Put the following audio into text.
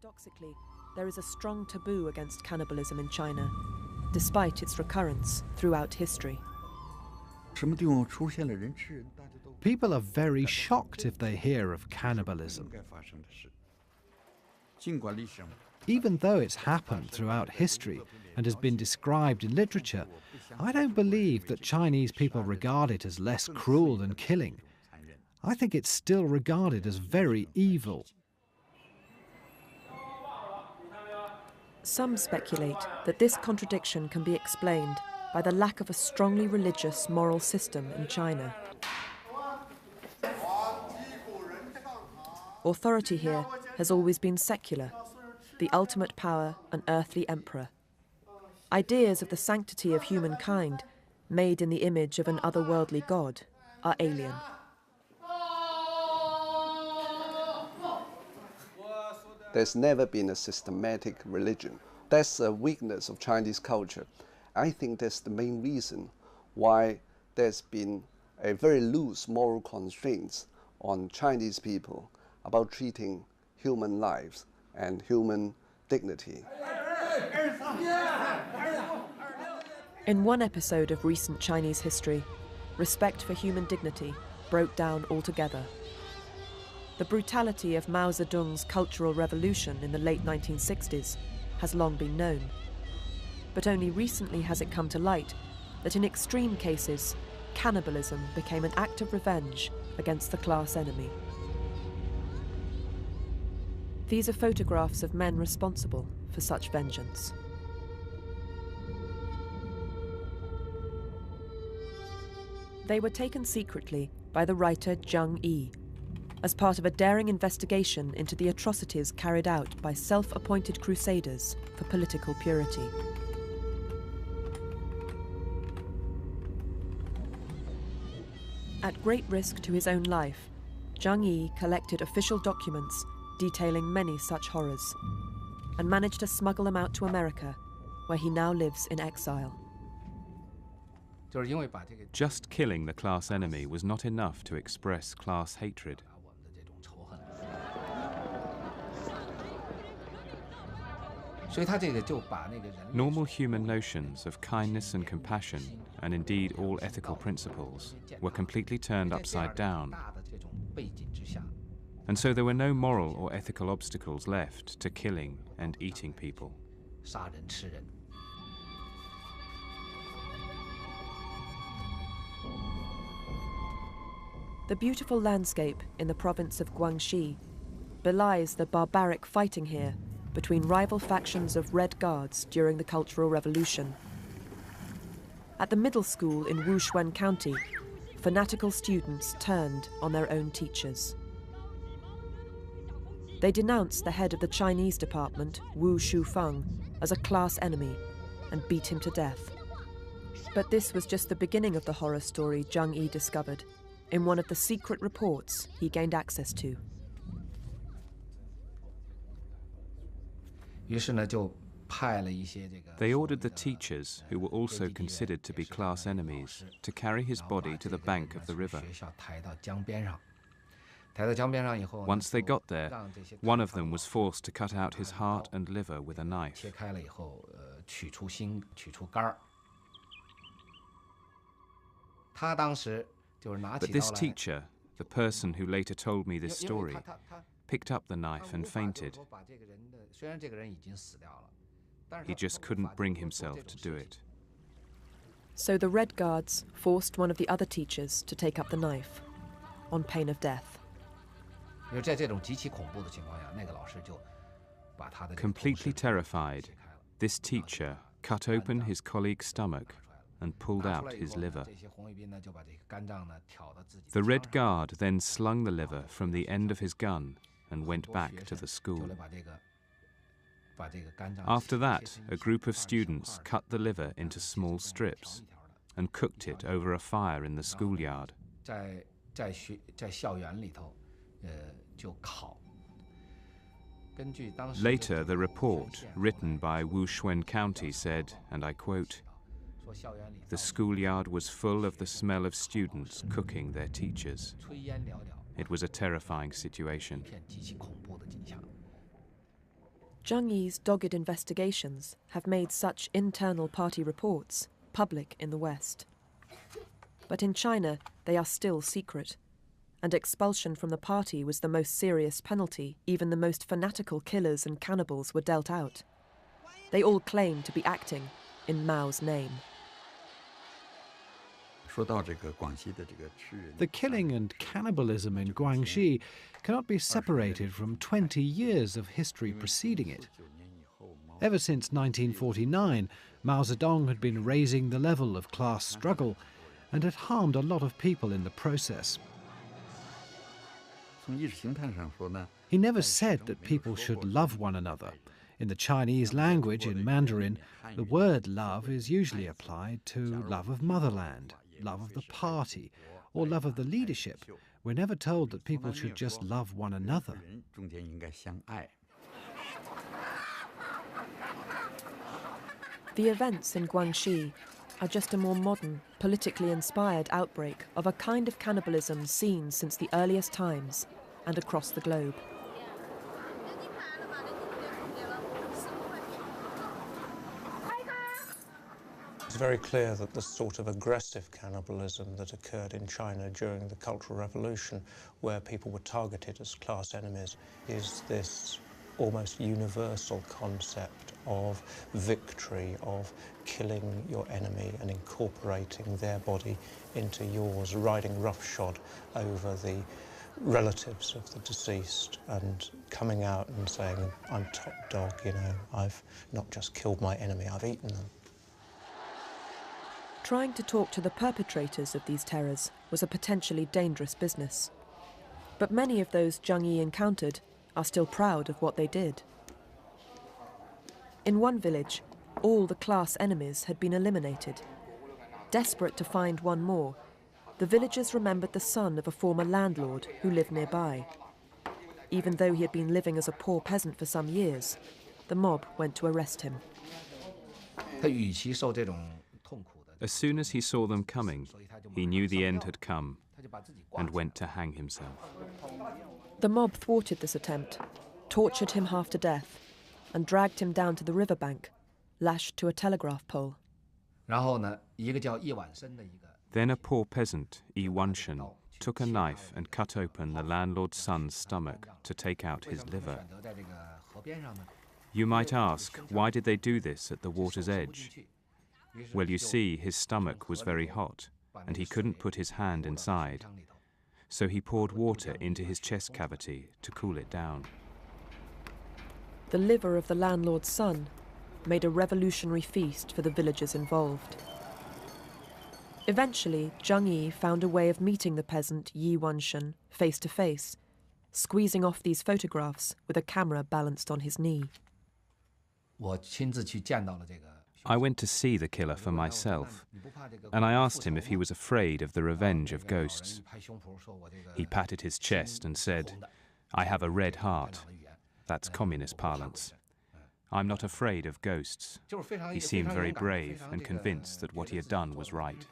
Paradoxically, there is a strong taboo against cannibalism in China, despite its recurrence throughout history. People are very shocked if they hear of cannibalism. Even though it's happened throughout history and has been described in literature, I don't believe that Chinese people regard it as less cruel than killing. I think it's still regarded as very evil. Some speculate that this contradiction can be explained by the lack of a strongly religious moral system in China. Authority here has always been secular, the ultimate power an earthly emperor. Ideas of the sanctity of humankind, made in the image of an otherworldly god, are alien. There's never been a systematic religion. That's a weakness of Chinese culture. I think that's the main reason why there's been a very loose moral constraints on Chinese people about treating human lives and human dignity. In one episode of recent Chinese history, respect for human dignity broke down altogether. The brutality of Mao Zedong's Cultural Revolution in the late 1960s has long been known. But only recently has it come to light that in extreme cases, cannibalism became an act of revenge against the class enemy. These are photographs of men responsible for such vengeance. They were taken secretly by the writer Zhang Yi, as part of a daring investigation into the atrocities carried out by self-appointed crusaders for political purity. At great risk to his own life, Zhang Yi collected official documents detailing many such horrors, and managed to smuggle them out to America, where he now lives in exile. Just killing the class enemy was not enough to express class hatred. Normal human notions of kindness and compassion, and indeed all ethical principles, were completely turned upside down. And so there were no moral or ethical obstacles left to killing and eating people. The beautiful landscape in the province of Guangxi belies the barbaric fighting here between rival factions of Red Guards during the Cultural Revolution. At the middle school in Wushuan County, fanatical students turned on their own teachers. They denounced the head of the Chinese department, Wu Shufeng, as a class enemy and beat him to death. But this was just the beginning of the horror story Zhang Yi discovered in one of the secret reports he gained access to. They ordered the teachers, who were also considered to be class enemies, to carry his body to the bank of the river. Once they got there, one of them was forced to cut out his heart and liver with a knife. But this teacher, the person who later told me this story, picked up the knife and fainted. He just couldn't bring himself to do it. So the Red Guards forced one of the other teachers to take up the knife, on pain of death. Completely terrified, this teacher cut open his colleague's stomach and pulled out his liver. The Red Guard then slung the liver from the end of his gun and went back to the school. After that, a group of students cut the liver into small strips and cooked it over a fire in the schoolyard. Later, the report, written by Wushuan County, said, and I quote, "The schoolyard was full of the smell of students cooking their teachers. It was a terrifying situation." Zhang Yi's dogged investigations have made such internal party reports public in the West. But in China, they are still secret, and expulsion from the party was the most serious penalty even the most fanatical killers and cannibals were dealt out. They all claim to be acting in Mao's name. The killing and cannibalism in Guangxi cannot be separated from 20 years of history preceding it. Ever since 1949, Mao Zedong had been raising the level of class struggle and had harmed a lot of people in the process. He never said that people should love one another. In the Chinese language, in Mandarin, the word love is usually applied to love of motherland, love of the party, or love of the leadership. We're never told that people should just love one another. The events in Guangxi are just a more modern, politically inspired outbreak of a kind of cannibalism seen since the earliest times and across the globe. It's very clear that the sort of aggressive cannibalism that occurred in China during the Cultural Revolution, where people were targeted as class enemies, is this almost universal concept of victory, of killing your enemy and incorporating their body into yours, riding roughshod over the relatives of the deceased and coming out and saying, I'm top dog, you know, I've not just killed my enemy, I've eaten them. Trying to talk to the perpetrators of these terrors was a potentially dangerous business. But many of those Zhang Yi encountered are still proud of what they did. In one village, all the class enemies had been eliminated. Desperate to find one more, the villagers remembered the son of a former landlord who lived nearby. Even though he had been living as a poor peasant for some years, the mob went to arrest him. As soon as he saw them coming, he knew the end had come and went to hang himself. The mob thwarted this attempt, tortured him half to death, and dragged him down to the riverbank, lashed to a telegraph pole. Then a poor peasant, Yi Wanshen, took a knife and cut open the landlord's son's stomach to take out his liver. You might ask, why did they do this at the water's edge? Well, you see, his stomach was very hot, and he couldn't put his hand inside. So he poured water into his chest cavity to cool it down. The liver of the landlord's son made a revolutionary feast for the villagers involved. Eventually, Zhang Yi found a way of meeting the peasant Yi Wanshen face to face, squeezing off these photographs with a camera balanced on his knee. I went to see the killer for myself, and I asked him if he was afraid of the revenge of ghosts. He patted his chest and said, "I have a red heart." That's communist parlance. I'm not afraid of ghosts. He seemed very brave and convinced that what he had done was right.